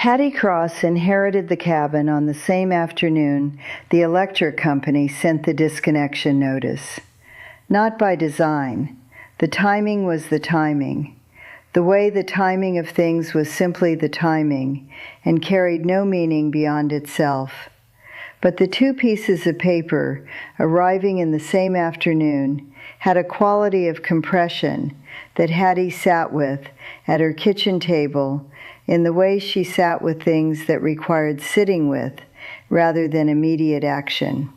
Hattie Cross inherited the cabin on the same afternoon the electric company sent the disconnection notice. Not by design. The timing was the timing. The way the timing of things was simply the timing and carried no meaning beyond itself. But the two pieces of paper, arriving in the same afternoon, had a quality of compression that Hattie sat with at her kitchen table in the way she sat with things that required sitting with rather than immediate action.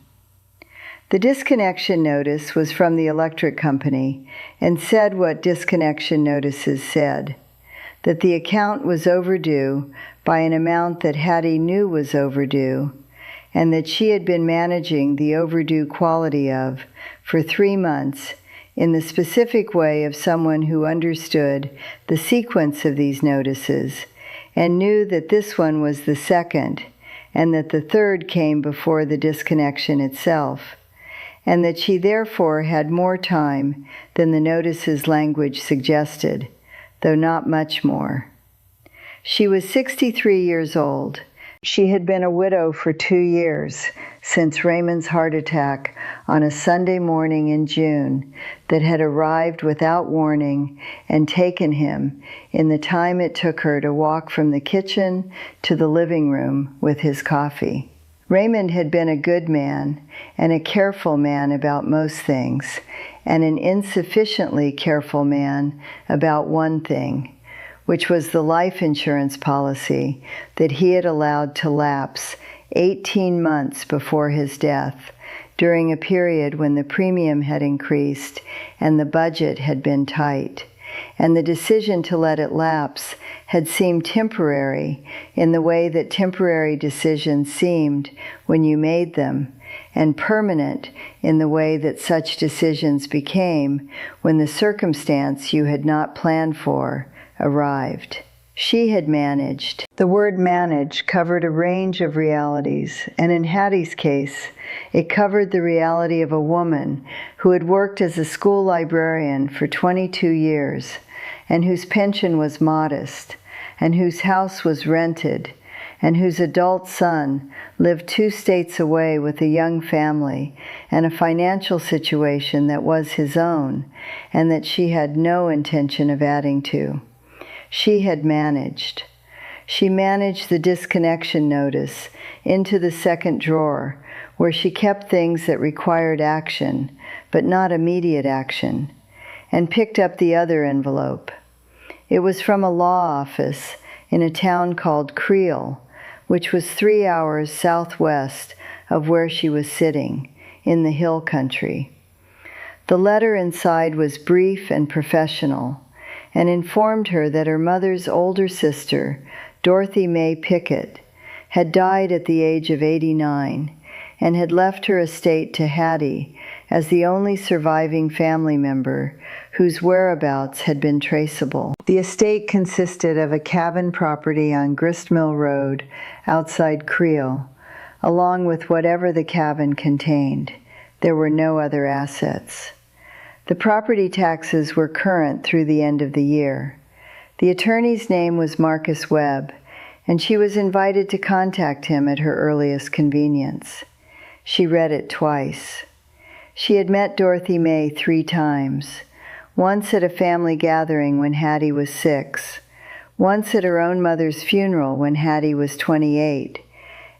The disconnection notice was from the electric company and said what disconnection notices said, that the account was overdue by an amount that Hattie knew was overdue, and that she had been managing the overdue quality of for 3 months in the specific way of someone who understood the sequence of these notices and knew that this one was the second, and that the third came before the disconnection itself, and that she therefore had more time than the notice's language suggested, though not much more. She was 63 years old. She had been a widow for 2 years, since Raymond's heart attack on a Sunday morning in June that had arrived without warning and taken him in the time it took her to walk from the kitchen to the living room with his coffee. Raymond had been a good man and a careful man about most things, and an insufficiently careful man about one thing, which was the life insurance policy that he had allowed to lapse 18 months before his death, during a period when the premium had increased and the budget had been tight, and the decision to let it lapse had seemed temporary in the way that temporary decisions seemed when you made them, and permanent in the way that such decisions became when the circumstance you had not planned for arrived. She had managed. The word manage covered a range of realities, and in Hattie's case, it covered the reality of a woman who had worked as a school librarian for 22 years, and whose pension was modest, and whose house was rented, and whose adult son lived 2 states away with a young family and a financial situation that was his own, and that she had no intention of adding to. She had managed. She managed the disconnection notice into the second drawer, where she kept things that required action, but not immediate action, and picked up the other envelope. It was from a law office in a town called Creel, which was 3 hours southwest of where she was sitting, in the hill country. The letter inside was brief and professional, and informed her that her mother's older sister, Dorothy Mae Pickett, had died at the age of 89 and had left her estate to Hattie as the only surviving family member whose whereabouts had been traceable. The estate consisted of a cabin property on Gristmill Road outside Creel, along with whatever the cabin contained. There were no other assets. The property taxes were current through the end of the year. The attorney's name was Marcus Webb, and she was invited to contact him at her earliest convenience. She read it twice. She had met Dorothy Mae 3 times, once at a family gathering when Hattie was 6, once at her own mother's funeral when Hattie was 28,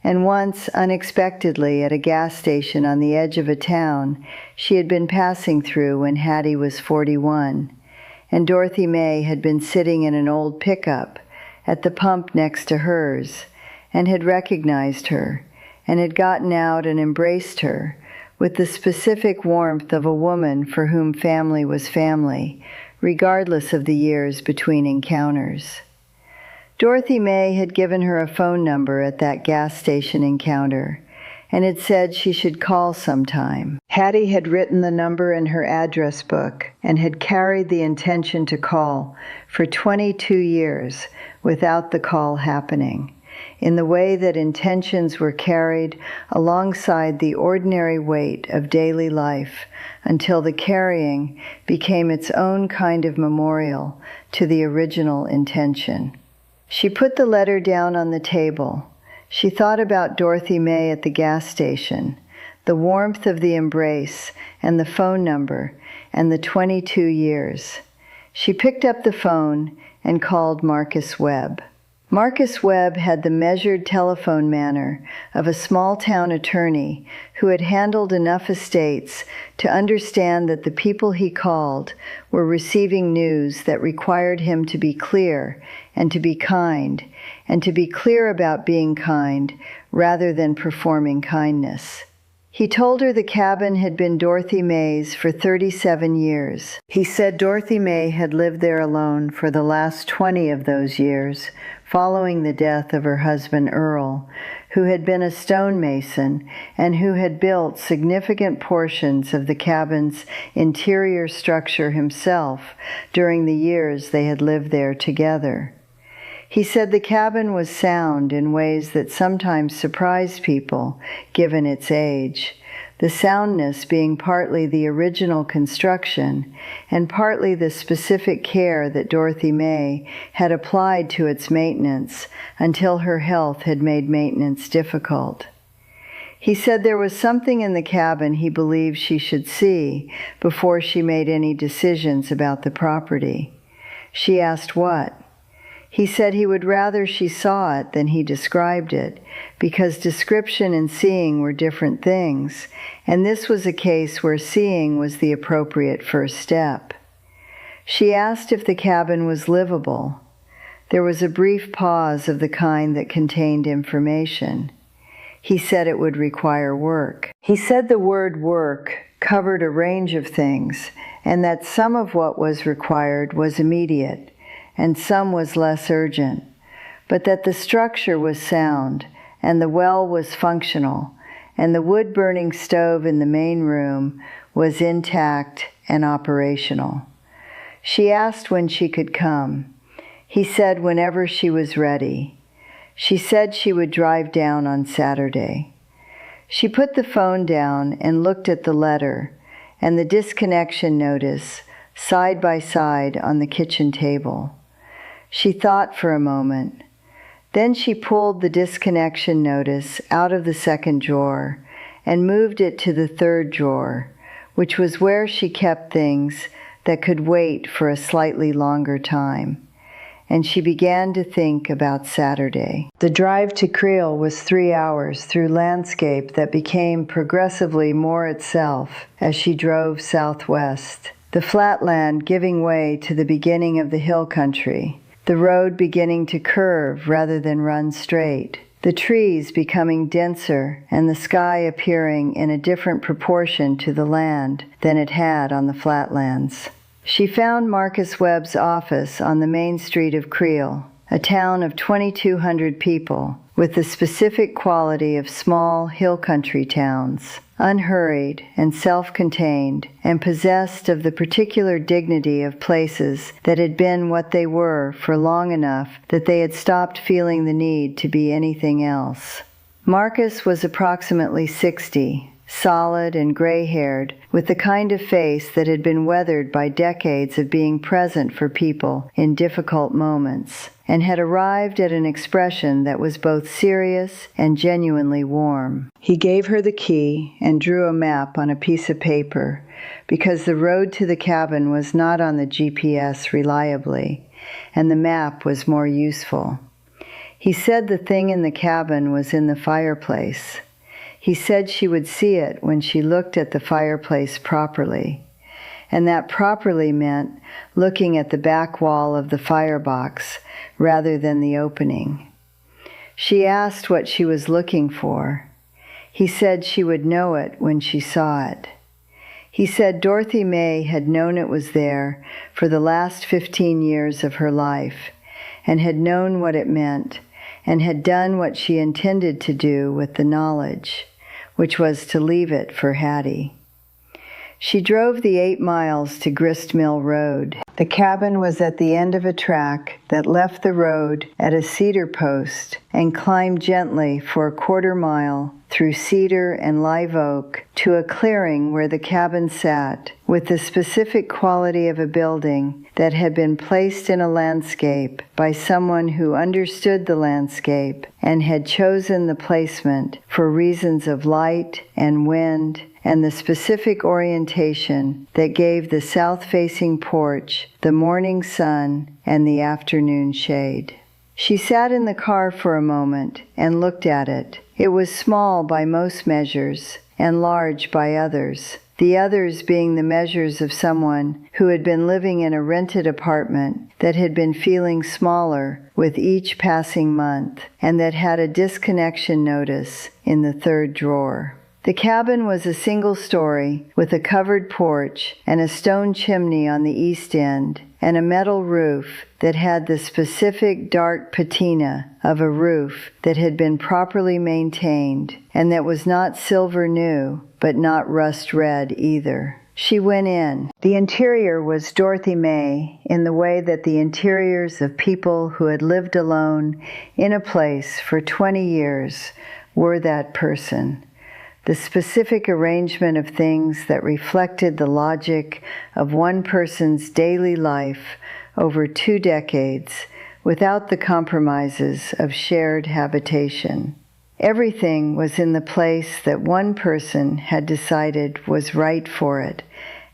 and once, unexpectedly, at a gas station on the edge of a town she had been passing through when Hattie was 41, and Dorothy Mae had been sitting in an old pickup at the pump next to hers, and had recognized her, and had gotten out and embraced her with the specific warmth of a woman for whom family was family, regardless of the years between encounters. Dorothy Mae had given her a phone number at that gas station encounter, and had said she should call sometime. Hattie had written the number in her address book and had carried the intention to call for 22 years without the call happening, in the way that intentions were carried alongside the ordinary weight of daily life until the carrying became its own kind of memorial to the original intention. She put the letter down on the table. She thought about Dorothy May at the gas station, the warmth of the embrace, and the phone number, and the 22 years. She picked up the phone and called Marcus Webb. Marcus Webb had the measured telephone manner of a small-town attorney who had handled enough estates to understand that the people he called were receiving news that required him to be clear and to be kind, and to be clear about being kind rather than performing kindness. He told her the cabin had been Dorothy May's for 37 years. He said Dorothy May had lived there alone for the last 20 of those years, following the death of her husband Earl, who had been a stonemason and who had built significant portions of the cabin's interior structure himself during the years they had lived there together. He said the cabin was sound in ways that sometimes surprised people, given its age, the soundness being partly the original construction and partly the specific care that Dorothy May had applied to its maintenance until her health had made maintenance difficult. He said there was something in the cabin he believed she should see before she made any decisions about the property. She asked what? He said he would rather she saw it than he described it, because description and seeing were different things, and this was a case where seeing was the appropriate first step. She asked if the cabin was livable. There was a brief pause of the kind that contained information. He said it would require work. He said the word work covered a range of things, and that some of what was required was immediate, and some was less urgent, but that the structure was sound, and the well was functional, and the wood-burning stove in the main room was intact and operational. She asked when she could come. He said whenever she was ready. She said she would drive down on Saturday. She put the phone down and looked at the letter and the disconnection notice side by side on the kitchen table. She thought for a moment. Then she pulled the disconnection notice out of the second drawer and moved it to the third drawer, which was where she kept things that could wait for a slightly longer time. And she began to think about Saturday. The drive to Creel was 3 hours through landscape that became progressively more itself as she drove southwest, the flatland giving way to the beginning of the hill country, the road beginning to curve rather than run straight, the trees becoming denser and the sky appearing in a different proportion to the land than it had on the flatlands. She found Marcus Webb's office on the main street of Creel, a town of 2,200 people, with the specific quality of small hill country towns, unhurried and self-contained, and possessed of the particular dignity of places that had been what they were for long enough that they had stopped feeling the need to be anything else. Marcus was approximately 60, solid and gray-haired, with the kind of face that had been weathered by decades of being present for people in difficult moments, and had arrived at an expression that was both serious and genuinely warm. He gave her the key and drew a map on a piece of paper, because the road to the cabin was not on the GPS reliably, and the map was more useful. He said the thing in the cabin was in the fireplace. He said she would see it when she looked at the fireplace properly, and that properly meant looking at the back wall of the firebox rather than the opening. She asked what she was looking for. He said she would know it when she saw it. He said Dorothy May had known it was there for the last 15 years of her life, and had known what it meant, and had done what she intended to do with the knowledge, which was to leave it for Hattie. She drove the 8 miles to Grist Mill Road. The cabin was at the end of a track that left the road at a cedar post and climbed gently for a 1/4 mile through cedar and live oak to a clearing where the cabin sat, with the specific quality of a building that had been placed in a landscape by someone who understood the landscape and had chosen the placement for reasons of light and wind and the specific orientation that gave the south-facing porch the morning sun and the afternoon shade. She sat in the car for a moment and looked at it. It was small by most measures and large by others, the others being the measures of someone who had been living in a rented apartment that had been feeling smaller with each passing month and that had a disconnection notice in the third drawer. The cabin was a single story with a covered porch and a stone chimney on the east end and a metal roof that had the specific dark patina of a roof that had been properly maintained and that was not silver new but not rust red either. She went in. The interior was Dorothy May in the way that the interiors of people who had lived alone in a place for 20 years were that person. The specific arrangement of things that reflected the logic of one person's daily life over 2 decades without the compromises of shared habitation. Everything was in the place that one person had decided was right for it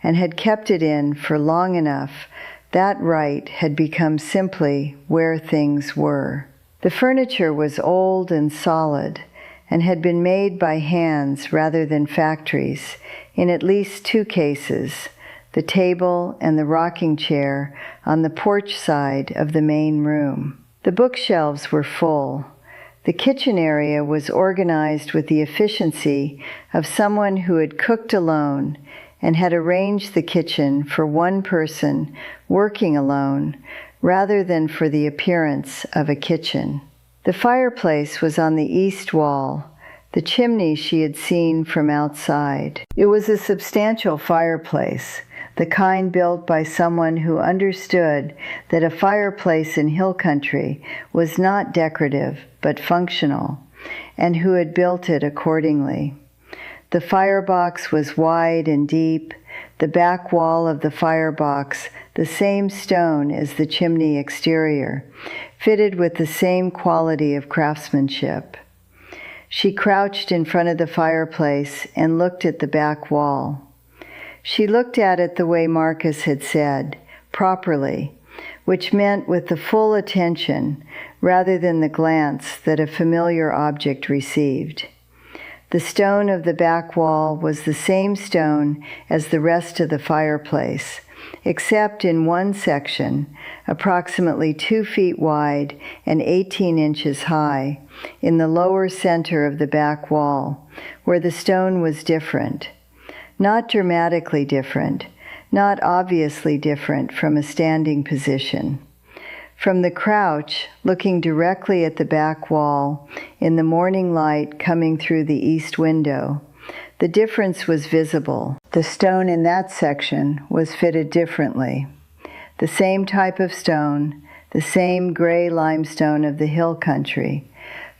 and had kept it in for long enough that right had become simply where things were. The furniture was old and solid and had been made by hands rather than factories in at least 2 cases, the table and the rocking chair on the porch side of the main room. The bookshelves were full. The kitchen area was organized with the efficiency of someone who had cooked alone and had arranged the kitchen for one person working alone rather than for the appearance of a kitchen. The fireplace was on the east wall, the chimney she had seen from outside. It was a substantial fireplace, the kind built by someone who understood that a fireplace in hill country was not decorative but functional, and who had built it accordingly. The firebox was wide and deep, the back wall of the firebox the same stone as the chimney exterior, fitted with the same quality of craftsmanship. She crouched in front of the fireplace and looked at the back wall. She looked at it the way Marcus had said, properly, which meant with the full attention rather than the glance that a familiar object received. The stone of the back wall was the same stone as the rest of the fireplace, except in one section, approximately 2 feet wide and 18 inches high, in the lower center of the back wall, where the stone was different. Not dramatically different, not obviously different from a standing position. From the crouch, looking directly at the back wall, in the morning light coming through the east window, the difference was visible. The stone in that section was fitted differently. The same type of stone, the same gray limestone of the hill country,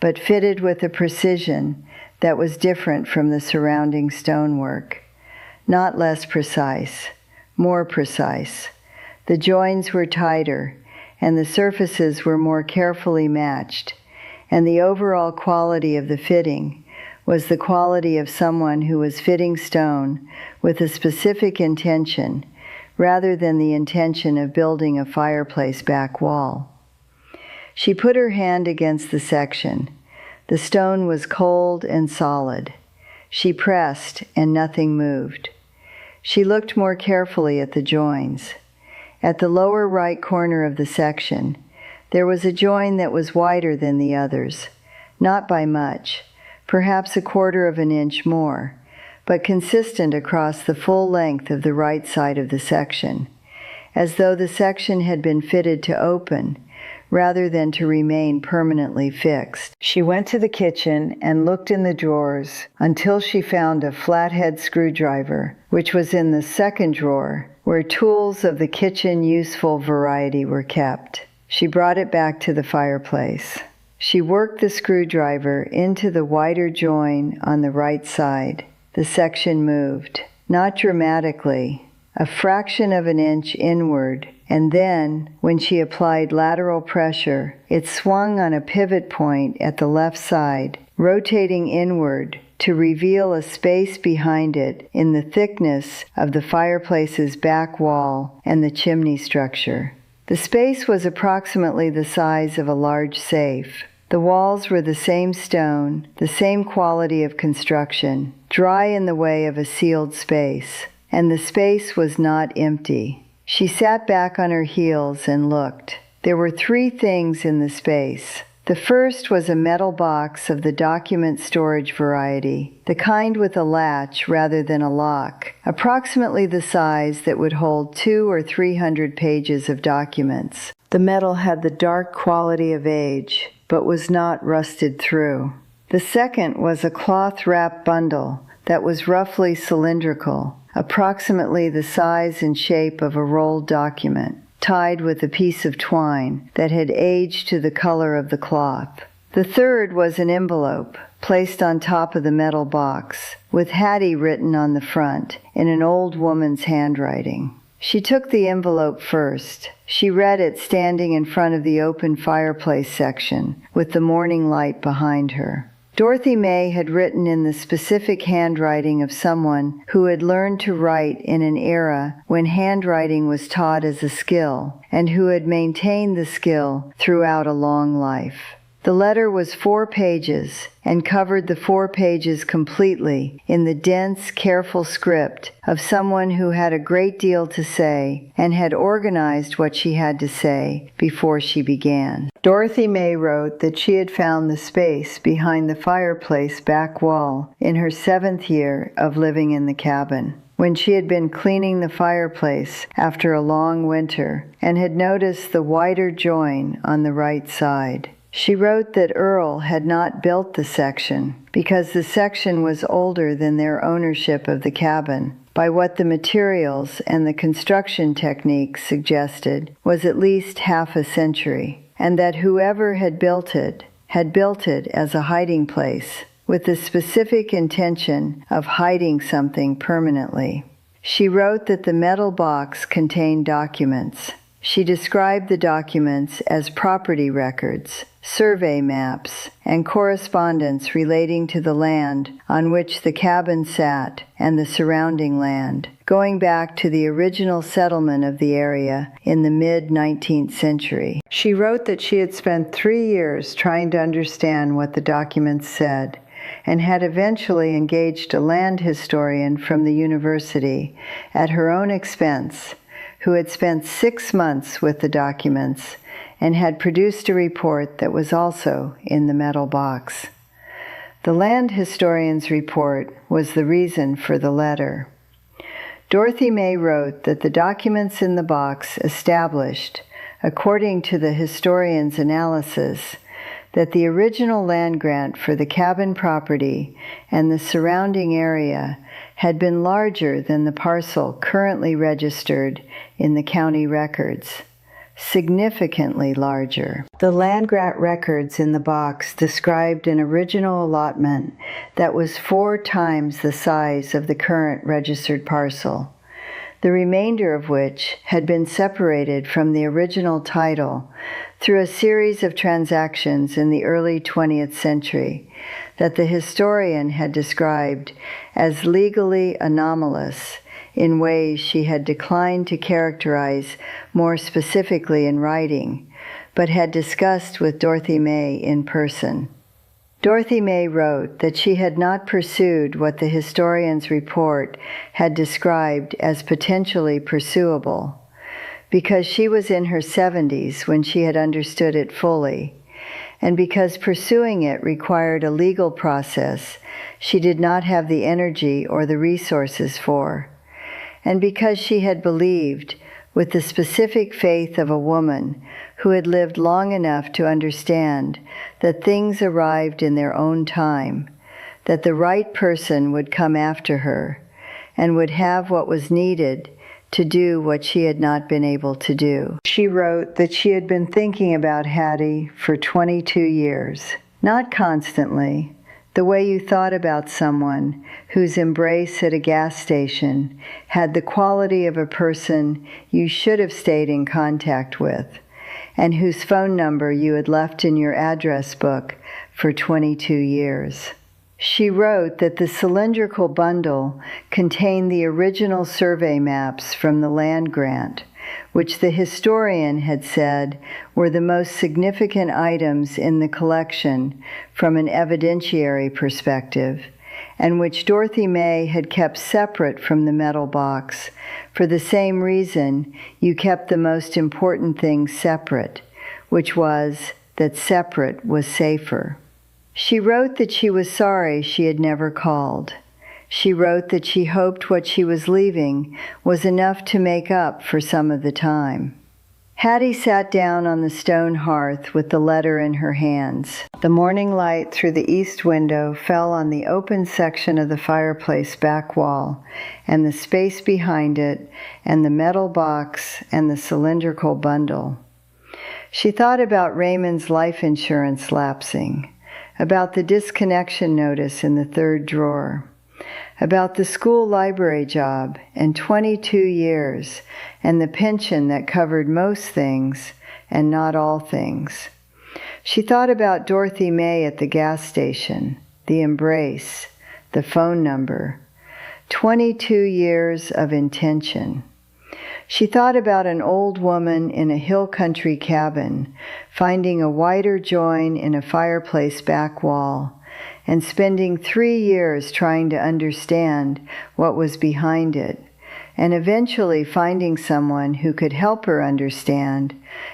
but fitted with a precision that was different from the surrounding stonework. Not less precise, more precise. The joins were tighter, and the surfaces were more carefully matched, and the overall quality of the fitting was the quality of someone who was fitting stone with a specific intention, rather than the intention of building a fireplace back wall. She put her hand against the section. The stone was cold and solid. She pressed, and nothing moved. She looked more carefully at the joins. At the lower right corner of the section, there was a join that was wider than the others, not by much, perhaps 1/4 of an inch more, but consistent across the full length of the right side of the section, as though the section had been fitted to open rather than to remain permanently fixed. She went to the kitchen and looked in the drawers until she found a flathead screwdriver, which was in the second drawer, where tools of the kitchen useful variety were kept. She brought it back to the fireplace. She worked the screwdriver into the wider join on the right side. The section moved, not dramatically, a fraction of an inch inward, and then, when she applied lateral pressure, it swung on a pivot point at the left side, rotating inward to reveal a space behind it in the thickness of the fireplace's back wall and the chimney structure. The space was approximately the size of a large safe. The walls were the same stone, the same quality of construction, dry in the way of a sealed space, and the space was not empty. She sat back on her heels and looked. There were 3 things in the space. The first was a metal box of the document storage variety, the kind with a latch rather than a lock, approximately the size that would hold 200 or 300 pages of documents. The metal had the dark quality of age, but was not rusted through. The second was a cloth-wrapped bundle that was roughly cylindrical, approximately the size and shape of a rolled document, tied with a piece of twine that had aged to the color of the cloth. The third was an envelope placed on top of the metal box, with Hattie written on the front in an old woman's handwriting. She took the envelope first. She read it standing in front of the open fireplace section, with the morning light behind her. Dorothy May had written in the specific handwriting of someone who had learned to write in an era when handwriting was taught as a skill, and who had maintained the skill throughout a long life. The letter was 4 pages and covered the 4 pages completely in the dense, careful script of someone who had a great deal to say and had organized what she had to say before she began. Dorothy May wrote that she had found the space behind the fireplace back wall in her 7th year of living in the cabin, when she had been cleaning the fireplace after a long winter and had noticed the wider join on the right side. She wrote that Earl had not built the section because the section was older than their ownership of the cabin, by what the materials and the construction techniques suggested was at least half a century, and that whoever had built it as a hiding place, with the specific intention of hiding something permanently. She wrote that the metal box contained documents. She described the documents as property records, survey maps, and correspondence relating to the land on which the cabin sat and the surrounding land, going back to the original settlement of the area in the mid-19th century. She wrote that she had spent 3 years trying to understand what the documents said, and had eventually engaged a land historian from the university at her own expense, who had spent 6 months with the documents and had produced a report that was also in the metal box. The land historian's report was the reason for the letter. Dorothy May wrote that the documents in the box established, according to the historian's analysis, that the original land grant for the cabin property and the surrounding area had been larger than the parcel currently registered in the county records, significantly larger. The land grant records in the box described an original allotment that was 4 times the size of the current registered parcel, the remainder of which had been separated from the original title through a series of transactions in the early 20th century that the historian had described as legally anomalous in ways she had declined to characterize more specifically in writing, but had discussed with Dorothy May in person. Dorothy May wrote that she had not pursued what the historian's report had described as potentially pursuable, because she was in her 70s when she had understood it fully, and because pursuing it required a legal process she did not have the energy or the resources for, and because she had believed, with the specific faith of a woman who had lived long enough to understand that things arrived in their own time, that the right person would come after her and would have what was needed to do what she had not been able to do. She wrote that she had been thinking about Hattie for 22 years. Not constantly, the way you thought about someone whose embrace at a gas station had the quality of a person you should have stayed in contact with, and whose phone number you had left in your address book for 22 years. She wrote that the cylindrical bundle contained the original survey maps from the land grant, which the historian had said were the most significant items in the collection from an evidentiary perspective, and which Dorothy May had kept separate from the metal box for the same reason you kept the most important things separate, which was that separate was safer. She wrote that she was sorry she had never called. She wrote that she hoped what she was leaving was enough to make up for some of the time. Hattie sat down on the stone hearth with the letter in her hands. The morning light through the east window fell on the open section of the fireplace back wall, and the space behind it, and the metal box, and the cylindrical bundle. She thought about Raymond's life insurance lapsing, about the disconnection notice in the third drawer, about the school library job and 22 years and the pension that covered most things and not all things. She thought about Dorothy May at the gas station, the embrace, the phone number, 22 years of intention. She thought about an old woman in a hill country cabin, finding a wider join in a fireplace back wall, and spending 3 years trying to understand what was behind it, and eventually finding someone who could help her understand,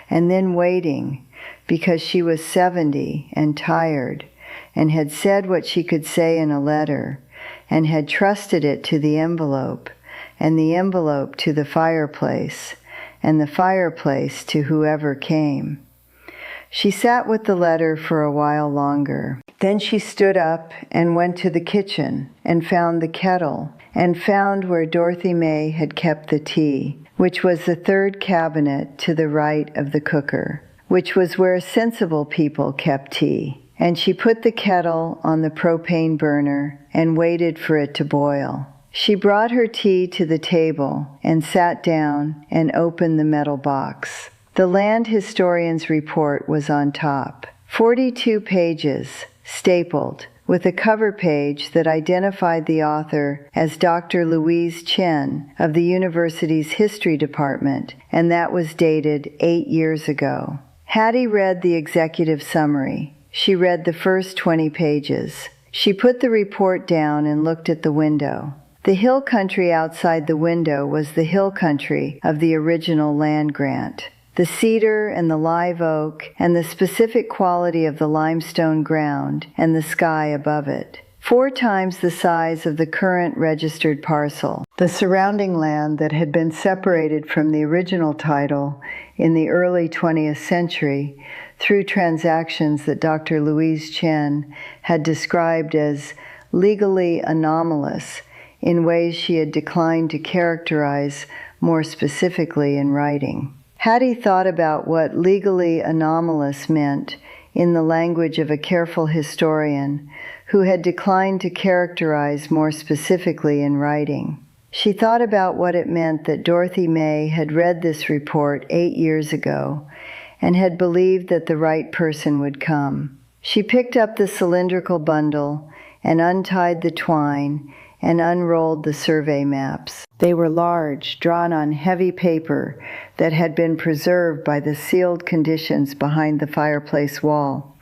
and then waiting, because she was 70 and tired, and had said what she could say in a letter, and had trusted it to the envelope, and the envelope to the fireplace, and the fireplace to whoever came. She sat with the letter for a while longer. Then she stood up and went to the kitchen and found the kettle and found where Dorothy May had kept the tea, which was the third cabinet to the right of the cooker, which was where sensible people kept tea. And she put the kettle on the propane burner and waited for it to boil. She brought her tea to the table and sat down and opened the metal box. The land historian's report was on top. 42 pages, stapled, with a cover page that identified the author as Dr. Louise Chen of the university's history department, and that was dated 8 years ago. Hattie read the executive summary. She read the first 20 pages. She put the report down and looked at the window. The hill country outside the window was the hill country of the original land grant. The cedar and the live oak and the specific quality of the limestone ground and the sky above it. 4 times the size of the current registered parcel. The surrounding land that had been separated from the original title in the early 20th century through transactions that Dr. Louise Chen had described as legally anomalous in ways she had declined to characterize more specifically in writing. Hattie thought about what legally anomalous meant in the language of a careful historian who had declined to characterize more specifically in writing. She thought about what it meant that Dorothy May had read this report 8 years ago and had believed that the right person would come. She picked up the cylindrical bundle and untied the twine and unrolled the survey maps. They were large, drawn on heavy paper that had been preserved by the sealed conditions behind the fireplace wall.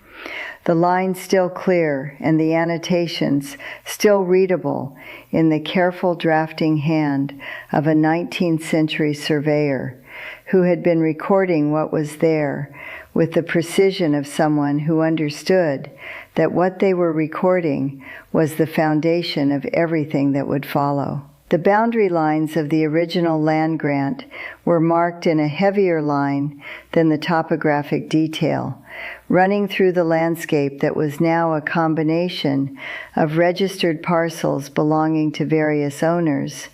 The lines still clear and the annotations still readable in the careful drafting hand of a 19th century surveyor who had been recording what was there with the precision of someone who understood that what they were recording was the foundation of everything that would follow. The boundary lines of the original land grant were marked in a heavier line than the topographic detail, running through the landscape that was now a combination of registered parcels belonging to various owners,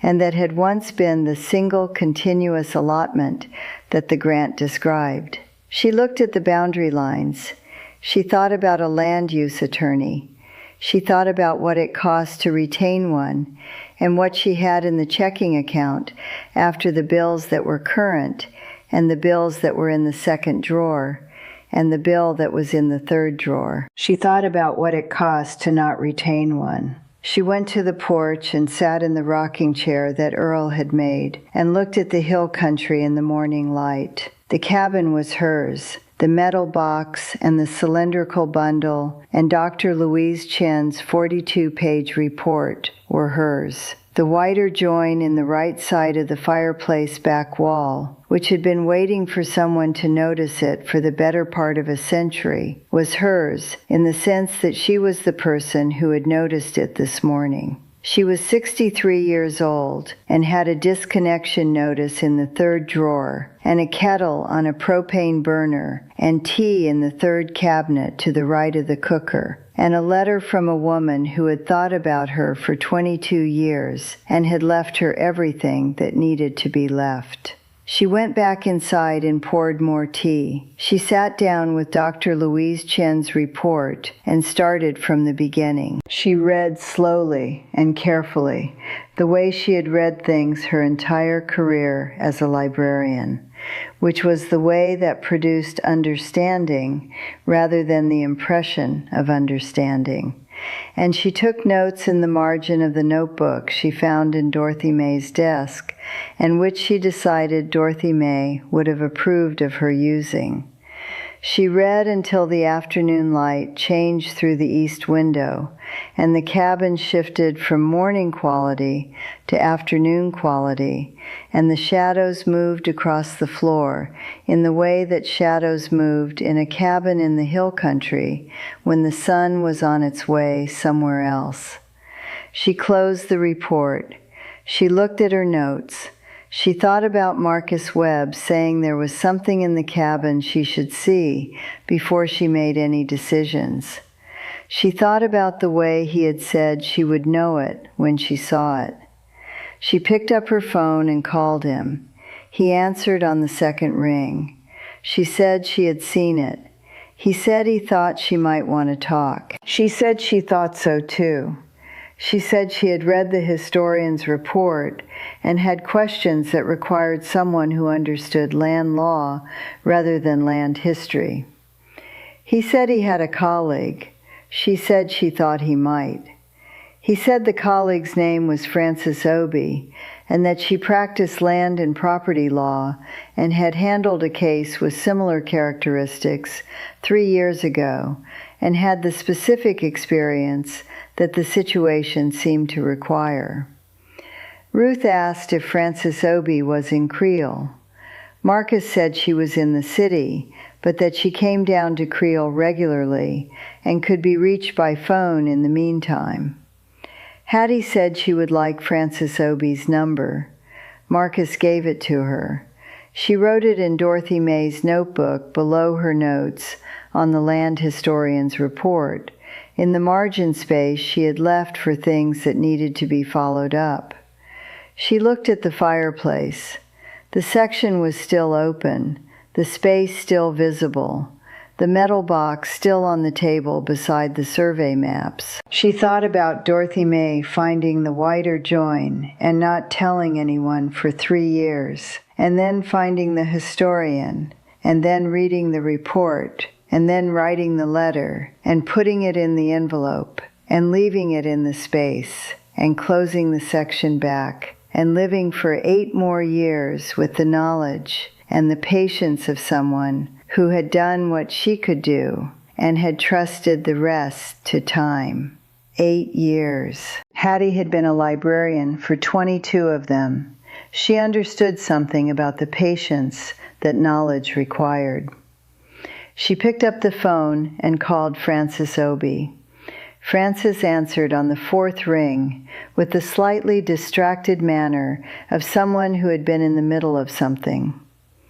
and that had once been the single continuous allotment that the grant described. She looked at the boundary lines. She thought about a land use attorney. She thought about what it cost to retain one and what she had in the checking account after the bills that were current and the bills that were in the second drawer and the bill that was in the third drawer. She thought about what it cost to not retain one. She went to the porch and sat in the rocking chair that Earl had made and looked at the hill country in the morning light. The cabin was hers. The metal box and the cylindrical bundle and Dr. Louise Chen's 42-page report were hers. The whiter join in the right side of the fireplace back wall, which had been waiting for someone to notice it for the better part of a century, was hers in the sense that she was the person who had noticed it this morning. She was 63 years old and had a disconnection notice in the third drawer and a kettle on a propane burner and tea in the third cabinet to the right of the cooker, and a letter from a woman who had thought about her for 22 years and had left her everything that needed to be left. She went back inside and poured more tea. She sat down with Dr. Louise Chen's report and started from the beginning. She read slowly and carefully, the way she had read things her entire career as a librarian, which was the way that produced understanding rather than the impression of understanding. And she took notes in the margin of the notebook she found in Dorothy May's desk, and which she decided Dorothy May would have approved of her using. She read until the afternoon light changed through the east window, and the cabin shifted from morning quality to afternoon quality, and the shadows moved across the floor in the way that shadows moved in a cabin in the hill country when the sun was on its way somewhere else. She closed the report. She looked at her notes. She thought about Marcus Webb saying there was something in the cabin she should see before she made any decisions. She thought about the way he had said she would know it when she saw it. She picked up her phone and called him. He answered on the second ring. She said she had seen it. He said he thought she might want to talk. She said she thought so too. She said she had read the historian's report and had questions that required someone who understood land law rather than land history. He said he had a colleague. She said she thought he might. He said the colleague's name was Frances Obie and that she practiced land and property law and had handled a case with similar characteristics 3 years ago and had the specific experience that the situation seemed to require. Ruth asked if Frances Obie was in Creole. Marcus said she was in the city, but that she came down to Creole regularly and could be reached by phone in the meantime. Hattie said she would like Frances Obie's number. Marcus gave it to her. She wrote it in Dorothy May's notebook below her notes on the land historian's report, in the margin space she had left for things that needed to be followed up. She looked at the fireplace. The section was still open, the space still visible, the metal box still on the table beside the survey maps. She thought about Dorothy May finding the whiter join and not telling anyone for 3 years, and then finding the historian, and then reading the report, and then writing the letter, and putting it in the envelope, and leaving it in the space, and closing the section back, and living for 8 more years with the knowledge and the patience of someone who had done what she could do and had trusted the rest to time. 8 years. Hattie had been a librarian for 22 of them. She understood something about the patience that knowledge required. She picked up the phone and called Frances Obie. Frances answered on the 4th ring with the slightly distracted manner of someone who had been in the middle of something.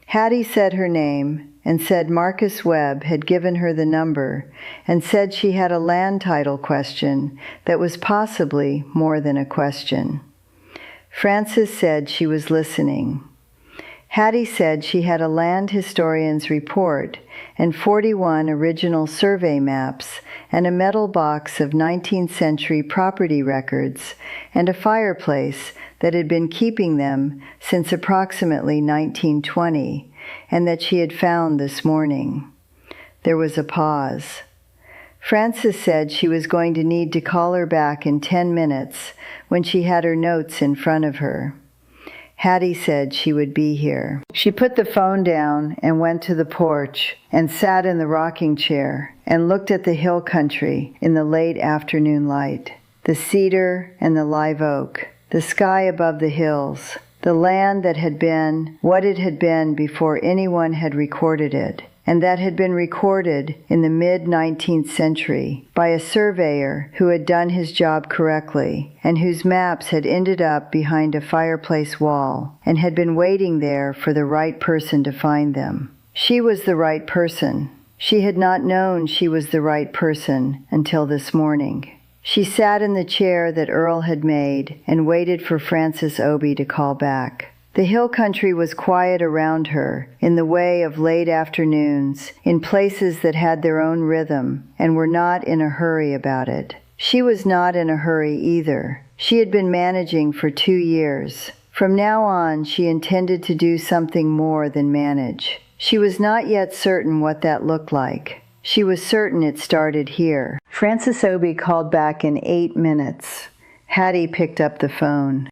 Hattie said her name and said Marcus Webb had given her the number and said she had a land title question that was possibly more than a question. Frances said she was listening. Hattie said she had a land historian's report and 41 original survey maps and a metal box of 19th century property records and a fireplace that had been keeping them since approximately 1920 and that she had found this morning. There was a pause. Frances said she was going to need to call her back in 10 minutes when she had her notes in front of her. Hattie said she would be here. She put the phone down and went to the porch and sat in the rocking chair and looked at the hill country in the late afternoon light. The cedar and the live oak, the sky above the hills, the land that had been what it had been before anyone had recorded it, and that had been recorded in the mid-19th century by a surveyor who had done his job correctly and whose maps had ended up behind a fireplace wall and had been waiting there for the right person to find them. She was the right person. She had not known she was the right person until this morning. She sat in the chair that Earl had made and waited for Frances Obie to call back. The hill country was quiet around her, in the way of late afternoons, in places that had their own rhythm and were not in a hurry about it. She was not in a hurry either. She had been managing for 2 years. From now on, she intended to do something more than manage. She was not yet certain what that looked like. She was certain it started here. Frances Obie called back in 8 minutes. Hattie picked up the phone.